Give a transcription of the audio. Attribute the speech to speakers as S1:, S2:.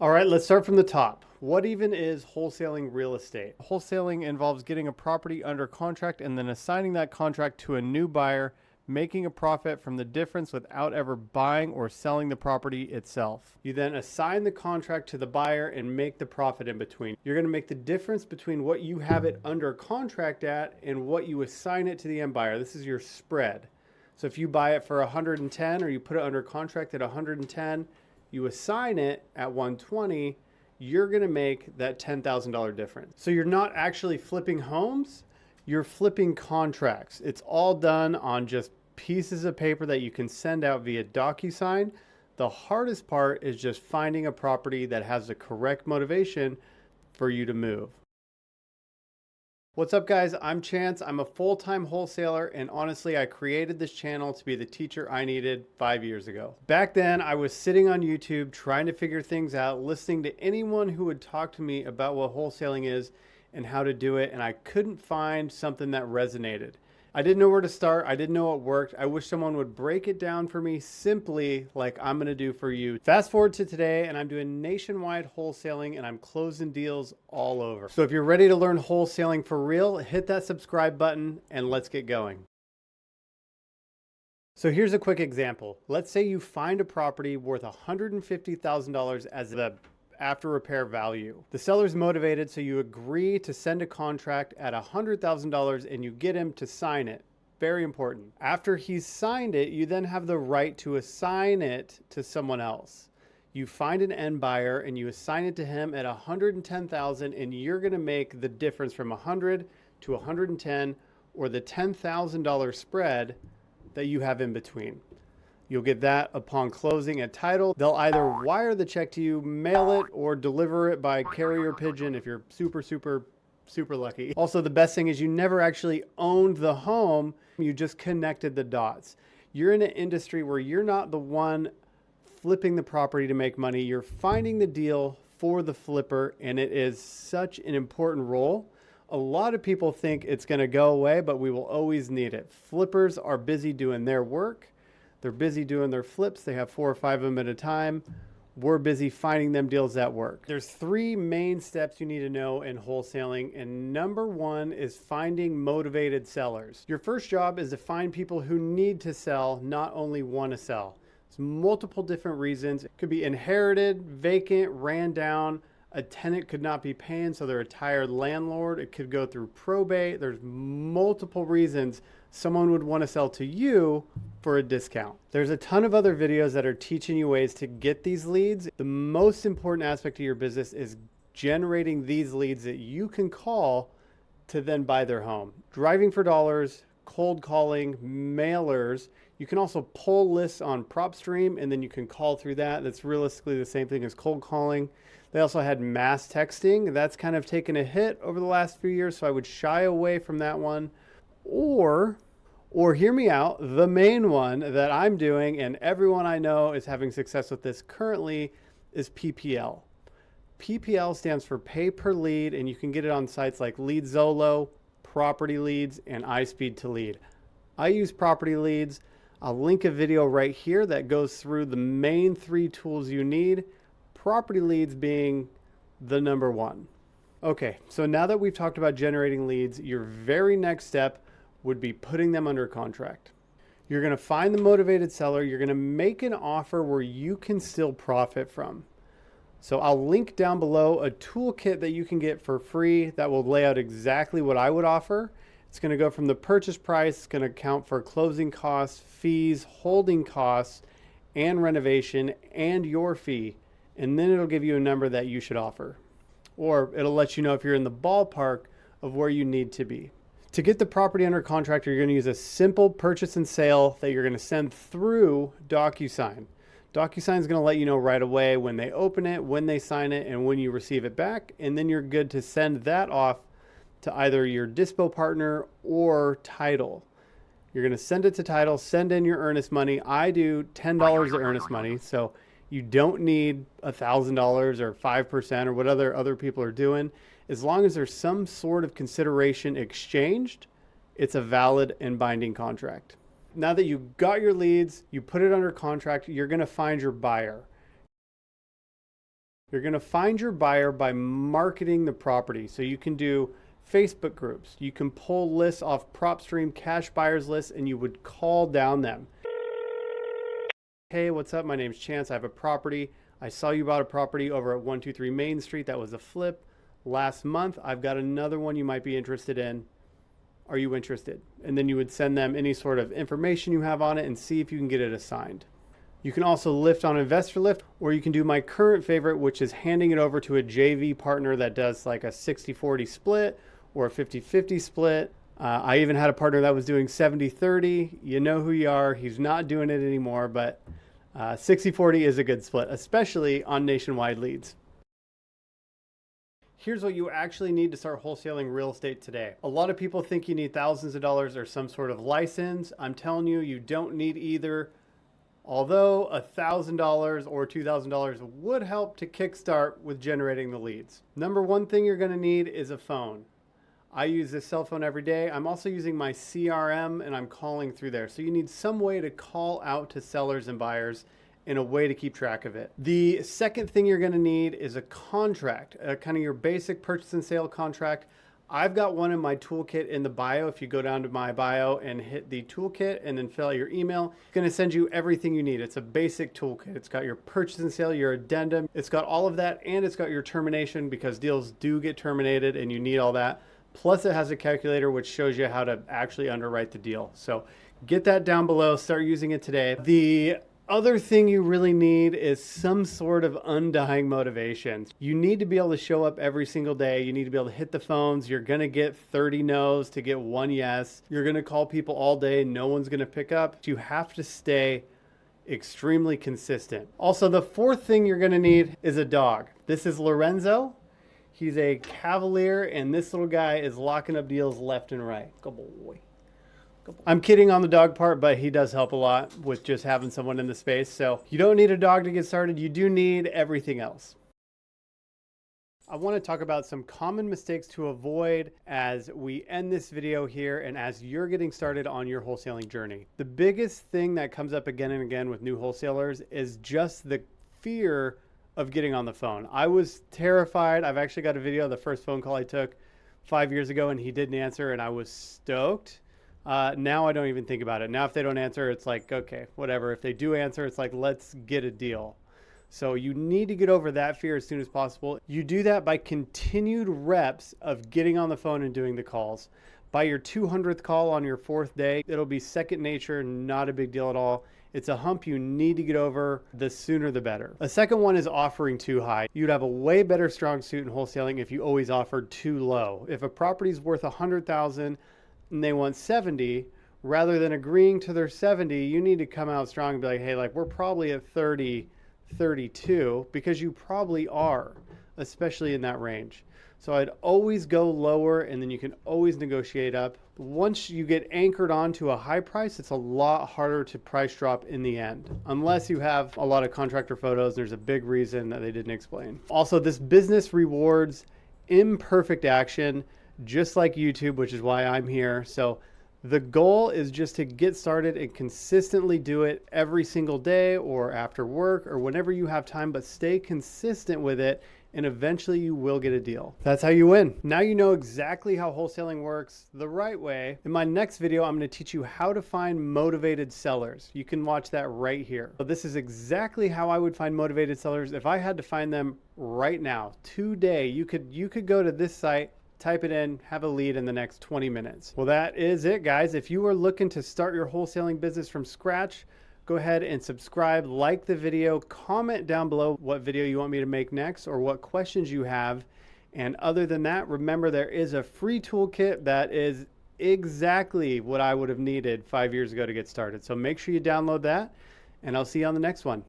S1: All right, let's start from the top. What even is wholesaling real estate? Wholesaling involves getting a property under contract and then assigning that contract to a new buyer, making a profit from the difference without ever buying or selling the property itself. You then assign the contract to the buyer and make the profit in between. You're going to make the difference between what you have it under contract at and what you assign it to the end buyer. This is your spread. So if you buy it for 110 or you put it under contract at 110, you assign it at 120, you're going to make that $10,000 difference. So you're not actually flipping homes, you're flipping contracts. It's all done on just pieces of paper that you can send out via DocuSign. The hardest part is just finding a property that has the correct motivation for you to move. What's up, guys? I'm Chance. I'm a full-time wholesaler, and honestly, I created this channel to be the teacher I needed 5 years ago. Back then, I was sitting on YouTube trying to figure things out, listening to anyone who would talk to me about what wholesaling is and how to do it, and I couldn't find something that resonated. I didn't know where to start. I didn't know what worked. I wish someone would break it down for me simply like I'm gonna do for you. Fast forward to today and I'm doing nationwide wholesaling and I'm closing deals all over. So if you're ready to learn wholesaling for real, hit that subscribe button and let's get going. So here's a quick example. Let's say you find a property worth $150,000 as the after repair value. The seller's motivated, so you agree to send a contract at $100,000 and you get him to sign it. Very important. After he's signed it, you then have the right to assign it to someone else. You find an end buyer and you assign it to him at $110,000, and you're going to make the difference from 100 to 110, or the $10,000 spread that you have in between. You'll get that upon closing at title. They'll either wire the check to you, mail it, or deliver it by carrier pigeon if you're super lucky. Also, the best thing is you never actually owned the home. You just connected the dots. You're in an industry where you're not the one flipping the property to make money. You're finding the deal for the flipper, and it is such an important role. A lot of people think it's going to go away, but we will always need it. Flippers are busy doing their work. They're busy doing their flips. They have 4 or 5 of them at a time. We're busy finding them deals that work. There's 3 main steps you need to know in wholesaling, and number 1 is finding motivated sellers. Your first job is to find people who need to sell, not only want to sell. There's multiple different reasons. It could be inherited, vacant, ran down. A tenant could not be paying, so they're a tired landlord. It could go through probate. There's multiple reasons someone would want to sell to you for a discount. There's a ton of other videos that are teaching you ways to get these leads. The most important aspect of your business is generating these leads that you can call to then buy their home. Driving for dollars, cold calling, mailers. You can also pull lists on PropStream and then you can call through that. That's realistically the same thing as cold calling. They also had mass texting. That's kind of taken a hit over the last few years, so I would shy away from that one. Or hear me out, the main one that I'm doing and everyone I know is having success with this currently is PPL. PPL stands for pay per lead, and you can get it on sites like LeadZolo, PropertyLeads, and iSpeed to Lead. I use PropertyLeads. I'll link a video right here that goes through the main 3 tools you need, PropertyLeads being the number 1. Okay, so now that we've talked about generating leads, your very next step would be putting them under contract. You're going to find the motivated seller. You're going to make an offer where you can still profit from. So I'll link down below a toolkit that you can get for free that will lay out exactly what I would offer. It's going to go from the purchase price. It's going to account for closing costs, fees, holding costs, and renovation, and your fee. And then it'll give you a number that you should offer. Or it'll let you know if you're in the ballpark of where you need to be. To get the property under contract, you're going to use a simple purchase and sale that you're going to send through DocuSign. DocuSign is going to let you know right away when they open it, when they sign it, and when you receive it back. And then you're good to send that off to either your dispo partner or title. You're going to send it to title, send in your earnest money. I do $10 of earnest money, so you don't need $1,000 or 5% or what other people are doing. As long as there's some sort of consideration exchanged, it's a valid and binding contract. Now that you got your leads, you put it under contract, you're going to find your buyer. You're going to find your buyer by marketing the property. So you can do Facebook groups. You can pull lists off PropStream cash buyers lists, and you would call down them. Hey, what's up? My name's Chance. I have a property. I saw you bought a property over at 123 Main Street. That was a flip last month. I've got another one you might be interested in. Are you interested? And then you would send them any sort of information you have on it and see if you can get it assigned. You can also lift on Investor Lift, or you can do my current favorite, which is handing it over to a JV partner that does like a 60-40 split or a 50-50 split. I even had a partner that was doing 70-30. You know who you are. He's not doing it anymore, but 60-40 is a good split, especially on nationwide leads. Here's what you actually need to start wholesaling real estate today. A lot of people think you need thousands of dollars or some sort of license. I'm telling you, you don't need either. Although $1,000 or $2,000 would help to kickstart with generating the leads. Number one thing you're going to need is a phone. I use this cell phone every day. I'm also using my CRM and I'm calling through there. So you need some way to call out to sellers and buyers in a way to keep track of it. The second thing you're going to need is a contract, kind of your basic purchase and sale contract. I've got one in my toolkit in the bio. If you go down to my bio and hit the toolkit and then fill out your email, it's going to send you everything you need. It's a basic toolkit. It's got your purchase and sale, your addendum. It's got all of that, and it's got your termination because deals do get terminated and you need all that. Plus it has a calculator which shows you how to actually underwrite the deal. So get that down below, start using it today. The other thing you really need is some sort of undying motivation. You need to be able to show up every single day. You need to be able to hit the phones. You're going to get 30 no's to get one yes. You're going to call people all day. No one's going to pick up. You have to stay extremely consistent. Also, the fourth thing you're going to need is a dog. This is Lorenzo. He's a Cavalier, and this little guy is locking up deals left and right. Good boy. I'm kidding on the dog part, but he does help a lot with just having someone in the space. So you don't need a dog to get started. You do need everything else. I want to talk about some common mistakes to avoid as we end this video here and as you're getting started on your wholesaling journey. The biggest thing that comes up again and again with new wholesalers is just the fear of getting on the phone. I was terrified. I've actually got a video of the first phone call I took 5 years ago and he didn't answer and I was stoked. Now I don't even think about it. Now if they don't answer, it's like, okay, whatever. If they do answer, it's like, let's get a deal. So you need to get over that fear as soon as possible. You do that by continued reps of getting on the phone and doing the calls. By your 200th call on your 4th day, it'll be second nature, not a big deal at all. It's a hump you need to get over. The sooner the better. A second one is offering too high. You'd have a way better strong suit in wholesaling if you always offered too low. If a property's worth $100,000 and they want 70, rather than agreeing to their 70, you need to come out strong and be like, hey, like we're probably at 30, 32, because you probably are, especially in that range. So I'd always go lower and then you can always negotiate up. Once you get anchored onto a high price, it's a lot harder to price drop in the end, unless you have a lot of contractor photos. There's a big reason that they didn't explain. Also, this business rewards imperfect action, just like YouTube, which is why I'm here. So the goal is just to get started and consistently do it every single day or after work or whenever you have time, but stay consistent with it and eventually you will get a deal. That's how you win. Now you know exactly how wholesaling works the right way. In my next video, I'm going to teach you how to find motivated sellers. You can watch that right here. So this is exactly how I would find motivated sellers. If I had to find them right now, today, you could go to this site, type it in, have a lead in the next 20 minutes. Well, that is it, guys. If you are looking to start your wholesaling business from scratch, go ahead and subscribe, like the video, comment down below what video you want me to make next or what questions you have. And other than that, remember there is a free toolkit that is exactly what I would have needed 5 years ago to get started. So make sure you download that and I'll see you on the next one.